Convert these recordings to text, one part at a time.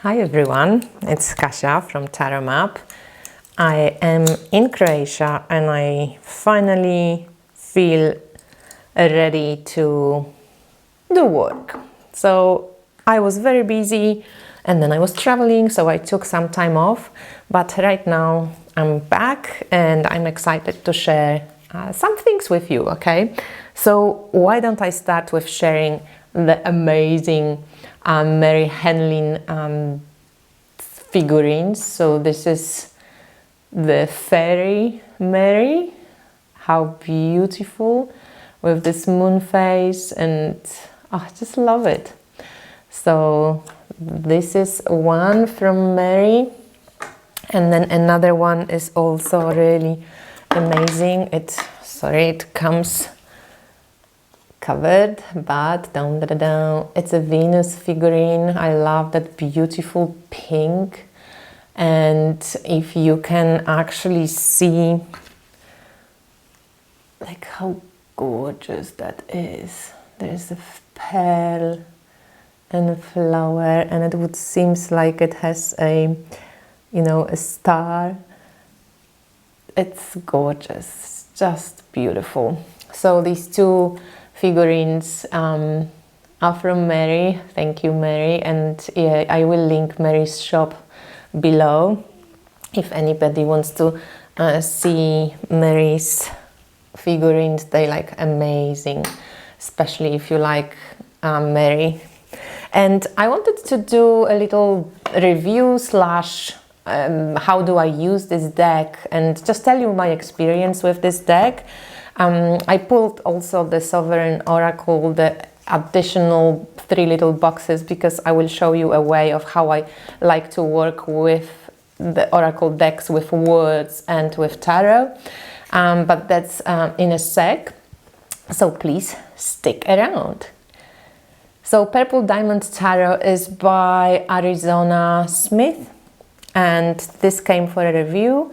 Hi everyone, it's Kasia from Tarot Map. I am in Croatia and I finally feel ready to do work. So I was very busy and then I was traveling, so I took some time off. But right now I'm back and I'm excited to share some things with you, okay? So why don't I start with sharing the amazing Mary Henlin figurines. So this is the fairy Mary. How beautiful, with this moon face, and I just love it. So this is one from Mary, and then another one is also really amazing. It comes covered, but down, it's a Venus figurine. I love that beautiful pink, and if you can actually see like how gorgeous that is. There's a pearl and a flower, and it would seems like it has a, you know, a star. It's gorgeous, just beautiful. So these two figurines are from Mary. Thank you, Mary. And yeah, I will link Mary's shop below if anybody wants to see Mary's figurines. They like amazing, especially if you like Mary. And I wanted to do a little review slash how do I use this deck, and just tell you my experience with this deck. I pulled also the Sovereign Oracle, the additional 3 little boxes, because I will show you a way of how I like to work with the Oracle decks, with words and with tarot. But that's in a sec, so please stick around. So Purple Diamond Tarot is by Arizona Smith, and this came for a review.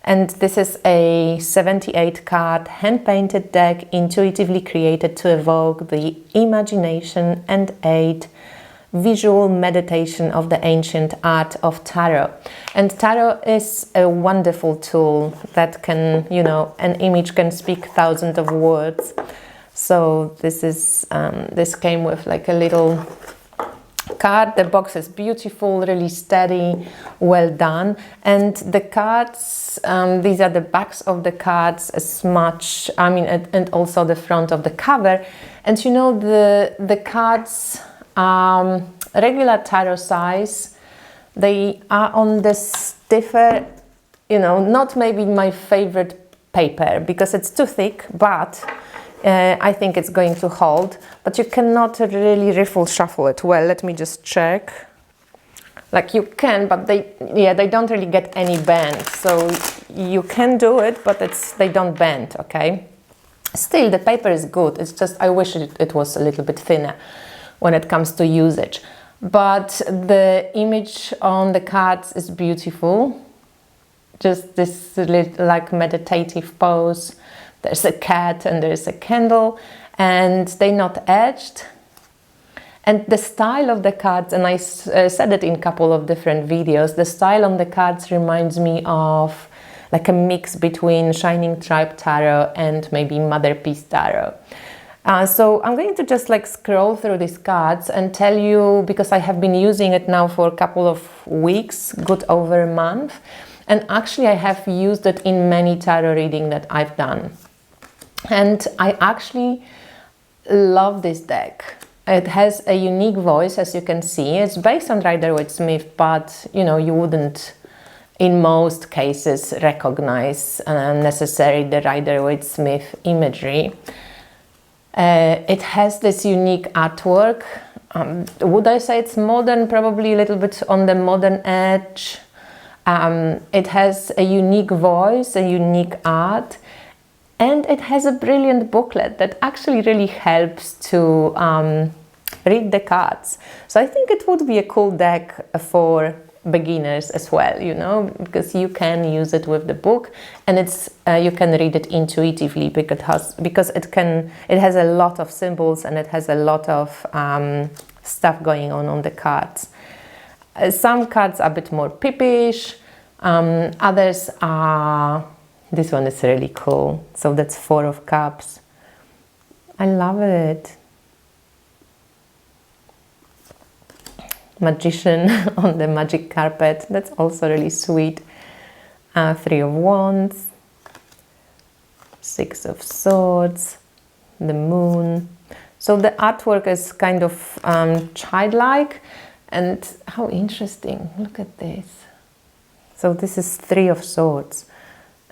And this is a 78 card hand-painted deck intuitively created to evoke the imagination and aid visual meditation of the ancient art of tarot. And tarot is a wonderful tool that can, you know, an image can speak thousands of words. So this is this came with like a little card. The box is beautiful, really steady, well done. And the cards, these are the backs of the cards as much, I mean, and also the front of the cover. And you know, the cards, regular tarot size, they are on the stiffer, you know, not maybe my favorite paper because it's too thick, but I think it's going to hold, but you cannot really riffle shuffle it well. Let me just check. Like you can, but they don't really get any bend. So you can do it, but they don't bend, okay? Still, the paper is good. It's just, I wish it was a little bit thinner when it comes to usage. But the image on the cards is beautiful. Just this little, like, meditative pose. There's a cat and there's a candle, and they're not edged. And the style of the cards, and I said it in a couple of different videos, the style on the cards reminds me of like a mix between Shining Tribe Tarot and maybe Mother Peace Tarot. So I'm going to just like scroll through these cards and tell you, because I have been using it now for a couple of weeks, good over a month. And actually I have used it in many tarot readings that I've done. And I actually love this deck. It has a unique voice, as you can see. It's based on Rider-Waite-Smith, but you know, you wouldn't in most cases recognize necessarily the Rider-Waite-Smith imagery. It has this unique artwork. Would I say it's modern? Probably a little bit on the modern edge. It has a unique voice, a unique art, and it has a brilliant booklet that actually really helps to read the cards. So I think it would be a cool deck for beginners as well, you know, because you can use it with the book, and it's you can read it intuitively because it has a lot of symbols and it has a lot of stuff going on the cards. Some cards are a bit more pippish, others are, this one is really cool. So that's 4 of Cups. I love it. Magician on the magic carpet, that's also really sweet. 3 of Wands, 6 of Swords, the Moon. So the artwork is kind of childlike, and how interesting, look at this. So this is 3 of Swords,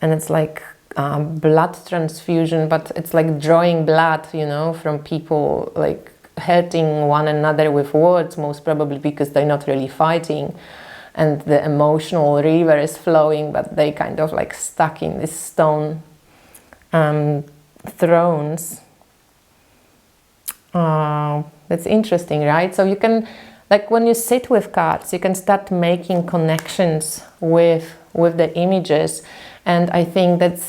and it's like blood transfusion, but it's like drawing blood, you know, from people like hurting one another with words, most probably because they're not really fighting, and the emotional river is flowing, but they kind of like stuck in this stone thrones. That's interesting, right? So you can, like when you sit with cards, you can start making connections with the images, and I think that's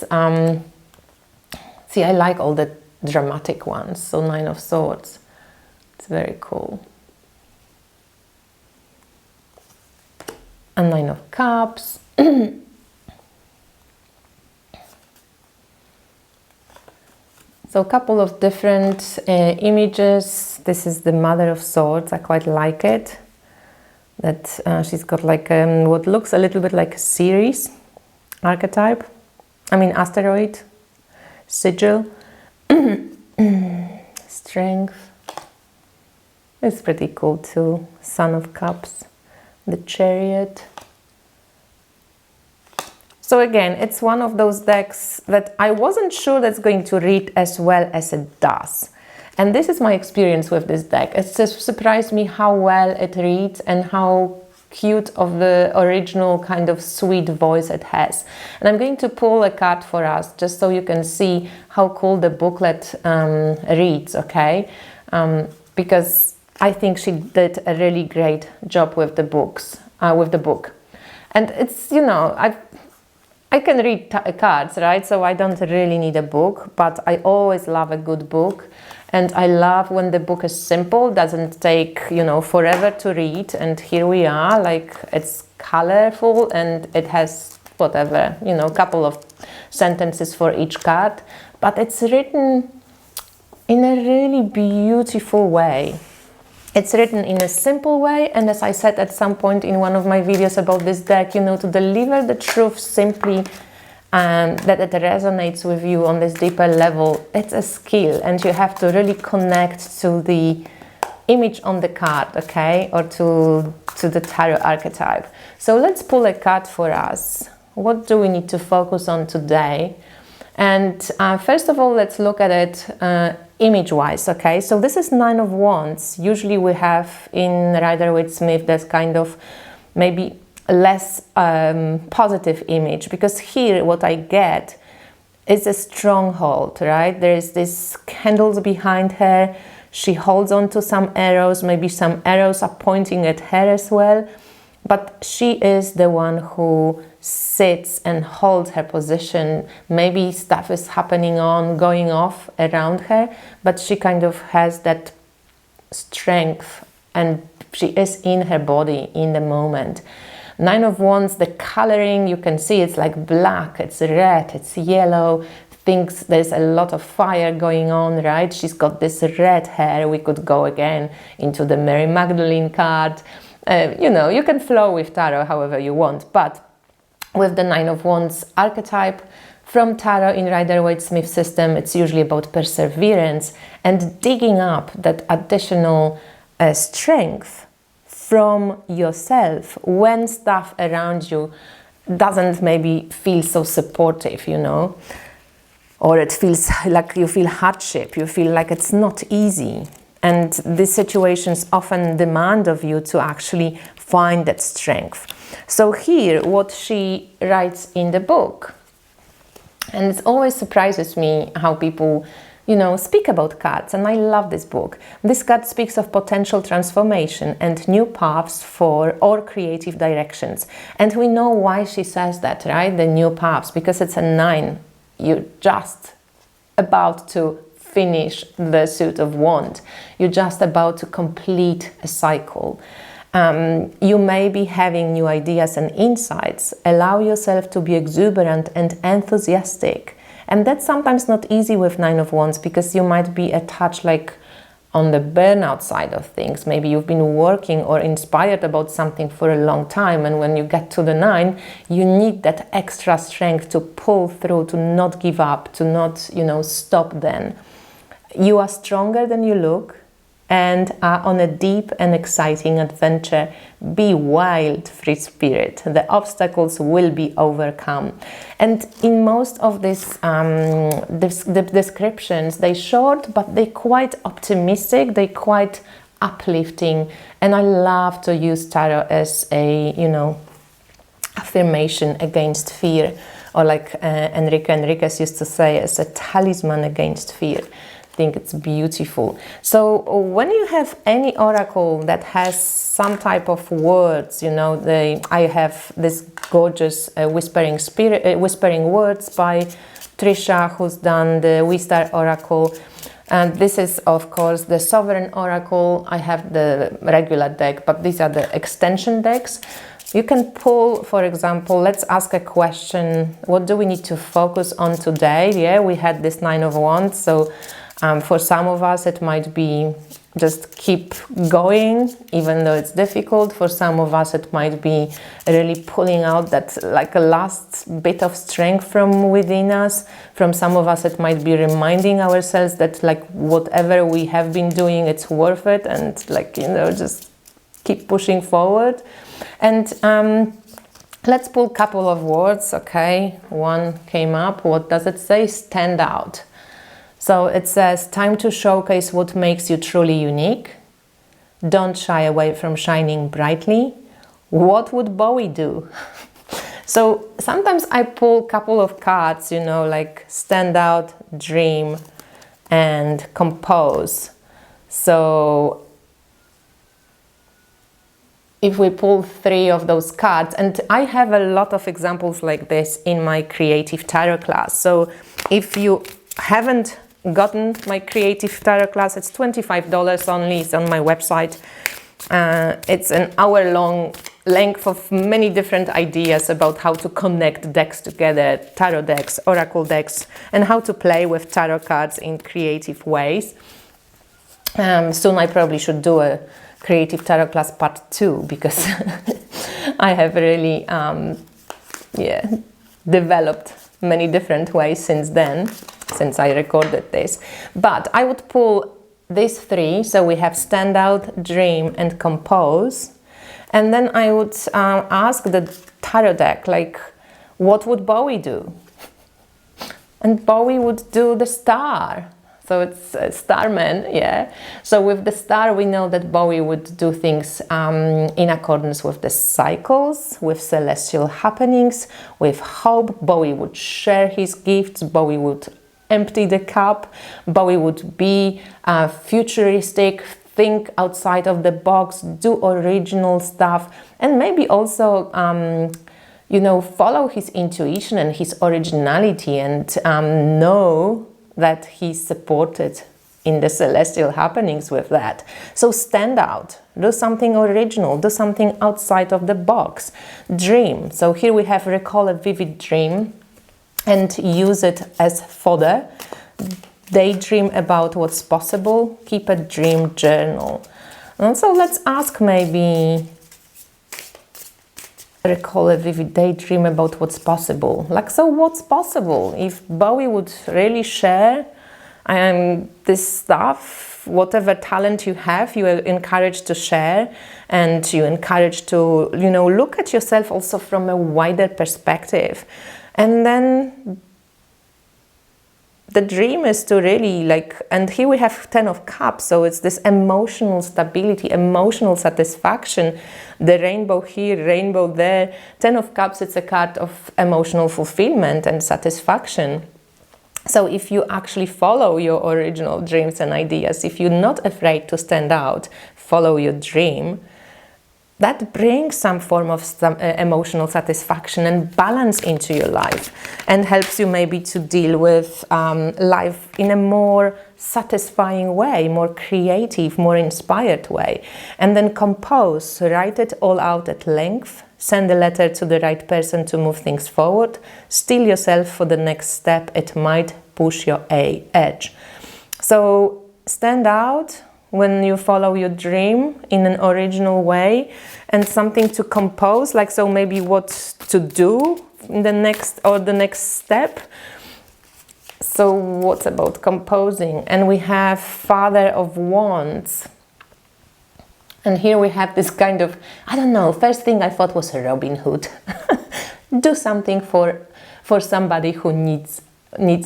see, I like all the dramatic ones. So 9 of Swords, it's very cool. And 9 of Cups. So a couple of different images. This is the Mother of Swords. I quite like it. That she's got like what looks a little bit like a Ceres archetype. I mean asteroid, sigil, strength. It's pretty cool too. Son of Cups, the Chariot. So again, it's one of those decks that I wasn't sure that's going to read as well as it does. And this is my experience with this deck. It just surprised me how well it reads and how cute of the original kind of sweet voice it has. And I'm going to pull a card for us just so you can see how cool the booklet reads, okay? Because I think she did a really great job with the books, with the book. And it's, you know, I can read cards, right? So I don't really need a book, but I always love a good book. And I love when the book is simple, doesn't take, you know, forever to read. And here we are, like it's colorful and it has whatever, you know, a couple of sentences for each card, but it's written in a really beautiful way. It's written in a simple way, and as I said at some point in one of my videos about this deck, you know, to deliver the truth simply and that it resonates with you on this deeper level, it's a skill, and you have to really connect to the image on the card, okay, or to the tarot archetype. So let's pull a card for us. What do we need to focus on today? And first of all, let's look at it image-wise, okay? So this is 9 of Wands. Usually we have in Rider-Waite-Smith this kind of maybe less positive image, because here what I get is a stronghold, right? There's this candles behind her. She holds on to some arrows. Maybe some arrows are pointing at her as well. But she is the one who sits and holds her position. Maybe stuff is going off around her, but she kind of has that strength and she is in her body in the moment. 9 of Wands, the coloring, you can see it's like black, it's red, it's yellow. Thinks there's a lot of fire going on, right? She's got this red hair. We could go again into the Mary Magdalene card. You know, you can flow with tarot however you want, but with the 9 of Wands archetype from tarot in Rider-Waite-Smith system, it's usually about perseverance and digging up that additional strength from yourself when stuff around you doesn't maybe feel so supportive, you know, or it feels like you feel hardship, you feel like it's not easy. And these situations often demand of you to actually find that strength. So here, what she writes in the book, and it always surprises me how people, you know, speak about cards, and I love this book. This card speaks of potential transformation and new paths or creative directions. And we know why she says that, right? The new paths, because it's a 9. You're just about to finish the suit of Wands. You're just about to complete a cycle. You may be having new ideas and insights. Allow yourself to be exuberant and enthusiastic. And that's sometimes not easy with Nine of Wands, because you might be attached like on the burnout side of things. Maybe you've been working or inspired about something for a long time, and when you get to the 9, you need that extra strength to pull through, to not give up, to not, stop then. You are stronger than you look and are on a deep and exciting adventure. Be wild, free spirit. The obstacles will be overcome. And in most of these the descriptions, they're short, but they're quite optimistic, they're quite uplifting. And I love to use tarot as a, affirmation against fear, or like Enrique Enriquez used to say, as a talisman against fear. I think it's beautiful. So when you have any oracle that has some type of words, I have this gorgeous whispering words by Trisha, who's done the Wistar oracle, and this is of course the Sovereign oracle. I have the regular deck, but these are the extension decks. You can pull, for example, let's ask a question. What do we need to focus on today? Yeah, we had this 9 of Wands, so for some of us, it might be just keep going, even though it's difficult. For some of us, it might be really pulling out that like a last bit of strength from within us. From some of us, it might be reminding ourselves that like whatever we have been doing, it's worth it, and like, just keep pushing forward. And let's pull a couple of words. Okay, one came up. What does it say? Stand out. So it says, time to showcase what makes you truly unique. Don't shy away from shining brightly. What would Bowie do? So sometimes I pull a couple of cards, like stand out, dream, and compose. So if we pull 3 of those cards, and I have a lot of examples like this in my creative tarot class. So if you haven't gotten my creative tarot class, it's $25 only. It's on my website. It's an hour-long length of many different ideas about how to connect decks together, tarot decks, oracle decks, and how to play with tarot cards in creative ways. Soon I probably should do a creative tarot class part 2, because I have really developed many different ways since then, since I recorded this. But I would pull these 3, so we have stand out, dream, and compose. And then I would ask the tarot deck, like, what would Bowie do? And Bowie would do the star. So it's a starman, yeah. So with the star, we know that Bowie would do things in accordance with the cycles, with celestial happenings, with hope. Bowie would share his gifts. Bowie would empty the cup. Bowie would be futuristic, think outside of the box, do original stuff, and maybe also follow his intuition and his originality, and know that he's supported in the celestial happenings with that. So stand out, do something original, do something outside of the box. Dream. So here we have recall a vivid dream and use it as fodder. Daydream about what's possible. Keep a dream journal. And so let's ask maybe, recall a vivid daydream about what's possible. Like, so what's possible? If Bowie would really share this stuff, whatever talent you have, you are encouraged to share, and you encouraged to, look at yourself also from a wider perspective. And then the dream is to really and here we have 10 of Cups, so it's this emotional stability, emotional satisfaction, the rainbow here, rainbow there. 10 of Cups, it's a card of emotional fulfillment and satisfaction. So if you actually follow your original dreams and ideas, if you're not afraid to stand out, follow your dream, that brings some form of emotional satisfaction and balance into your life, and helps you maybe to deal with life in a more satisfying way, more creative, more inspired way. And then compose, write it all out at length, send a letter to the right person to move things forward, steel yourself for the next step, it might push your edge. So stand out when you follow your dream in an original way, and something to compose, like, so maybe what to do in the next step. So what's about composing? And we have Father of Wands. And here we have this kind of, I don't know, first thing I thought was Robin Hood. Do something for somebody who needs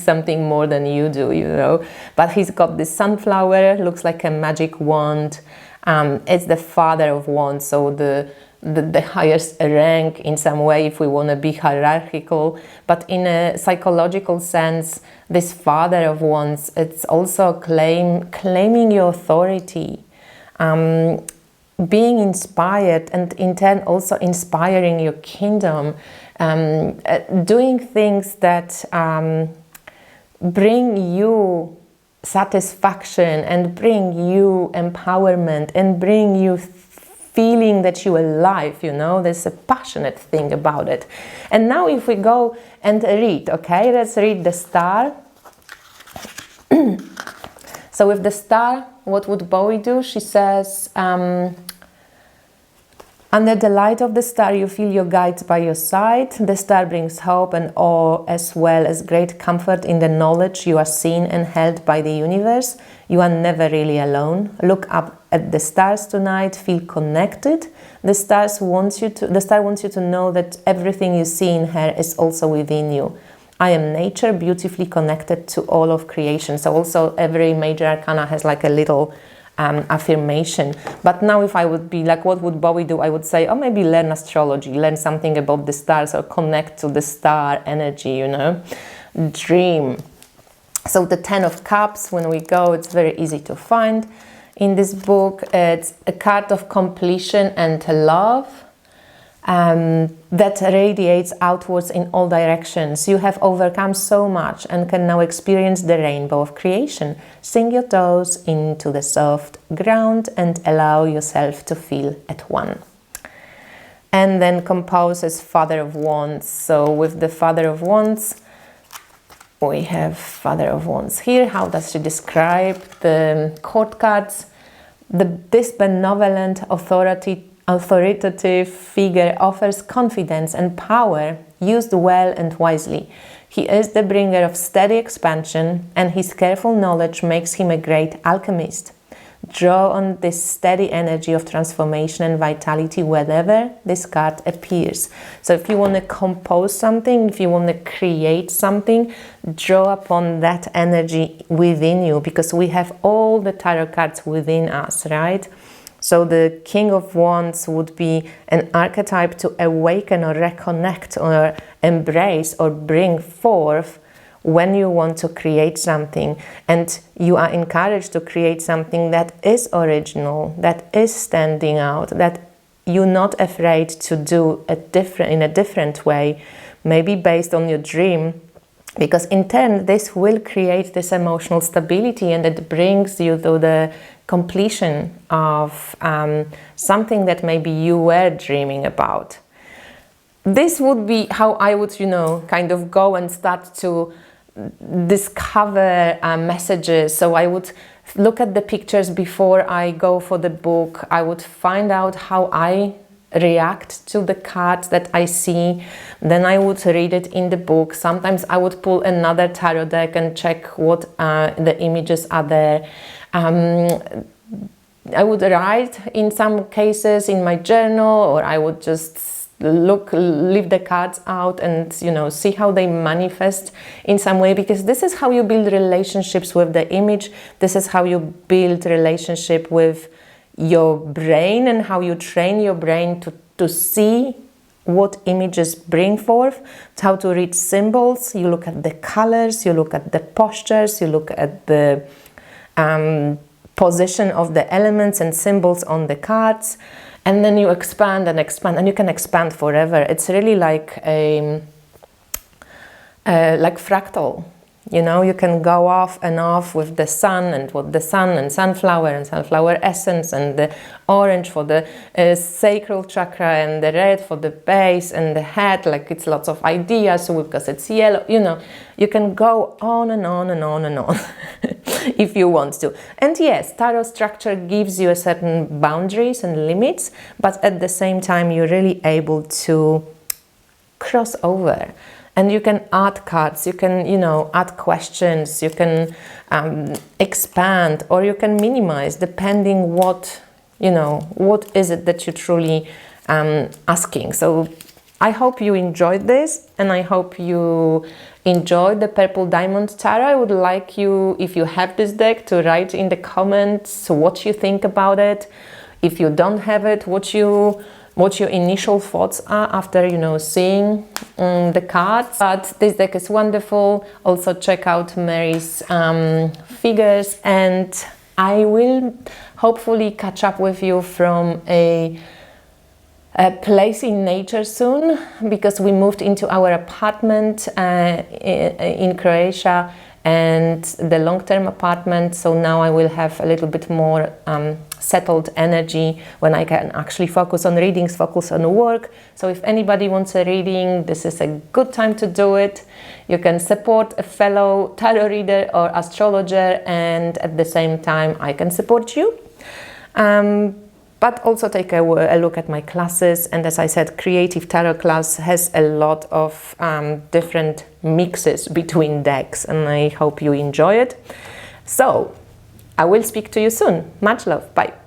something more than you do, you know. But he's got this sunflower, looks like a magic wand. It's the Father of Wands, so the highest rank in some way, if we want to be hierarchical. But in a psychological sense, this Father of Wands, it's also claiming your authority, being inspired, and in turn also inspiring your kingdom, doing things that bring you satisfaction and bring you empowerment and bring you feeling that you're alive, you know. There's a passionate thing about it. And now if we go and read, okay, let's read the star. So with the star, what would Bowie do? She says, under the light of the star, you feel your guides by your side. The star brings hope and awe, as well as great comfort in the knowledge you are seen and held by the universe. You are never really alone. Look up at the stars tonight. Feel connected. The star wants you to know that everything you see in her is also within you. I am nature, beautifully connected to all of creation. So also every major arcana has like a little affirmation. But now if I would be like, what would Bowie do? I would say, oh, maybe learn astrology, learn something about the stars, or connect to the star energy, you know. Dream. So the 10 of Cups, when we go, it's very easy to find in this book. It's a card of completion and love that radiates outwards in all directions. You have overcome so much and can now experience the rainbow of creation. Sink your toes into the soft ground and allow yourself to feel at one. And then compose as Father of Wands. So with the Father of Wands, we have Father of Wands here. How does she describe the court cards? This benevolent authoritative figure offers confidence and power used well and wisely. He is the bringer of steady expansion, and his careful knowledge makes him a great alchemist. Draw on this steady energy of transformation and vitality wherever this card appears. So if you want to compose something, if you want to create something, draw upon that energy within you, because we have all the tarot cards within us, right? So the King of Wands would be an archetype to awaken or reconnect or embrace or bring forth when you want to create something, and you are encouraged to create something that is original, that is standing out, that you're not afraid to do in a different way, maybe based on your dream, because in turn this will create this emotional stability, and it brings you to the completion of something that maybe you were dreaming about. This would be how I would, kind of go and start to discover messages. So I would look at the pictures before I go for the book. I would find out how I react to the cards that I see. Then I would read it in the book. Sometimes I would pull another tarot deck and check what the images are there. I would write in some cases in my journal, or I would just leave the cards out and see how they manifest in some way, because this is how you build relationships with the image. This is how you build relationship with your brain, and how you train your brain to see what images bring forth. It's how to read symbols. You look at the colors, you look at the postures, you look at the position of the elements and symbols on the cards. And then you expand and expand, and you can expand forever. It's really like fractal. You know, you can go off and off with the sun and what the sun and sunflower essence, and the orange for the sacral chakra, and the red for the base and the head, like it's lots of ideas. So because it's yellow, you know, you can go on and on and on and on if you want to. And yes, tarot structure gives you a certain boundaries and limits, but at the same time you're really able to cross over. And you can add cards, you can, you know, add questions, you can expand, or you can minimize, depending what, you know, what is it that you're truly asking. So I hope you enjoyed this, and I hope you enjoyed the Purple Diamond Tarot. I would like you, if you have this deck, to write in the comments what you think about it. If you don't have it, what your initial thoughts are after, you know, seeing the cards. But this deck is wonderful. Also check out Mary's figures, and I will hopefully catch up with you from a place in nature soon, because we moved into our apartment in Croatia, and the long-term apartment. So now I will have a little bit more settled energy when I can actually focus on readings, focus on work. So if anybody wants a reading, this is a good time to do it. You can support a fellow tarot reader or astrologer, and at the same time I can support you. But also take a look at my classes. And as I said, Creative Tarot class has a lot of different mixes between decks, and I hope you enjoy it. So I will speak to you soon. Much love. Bye.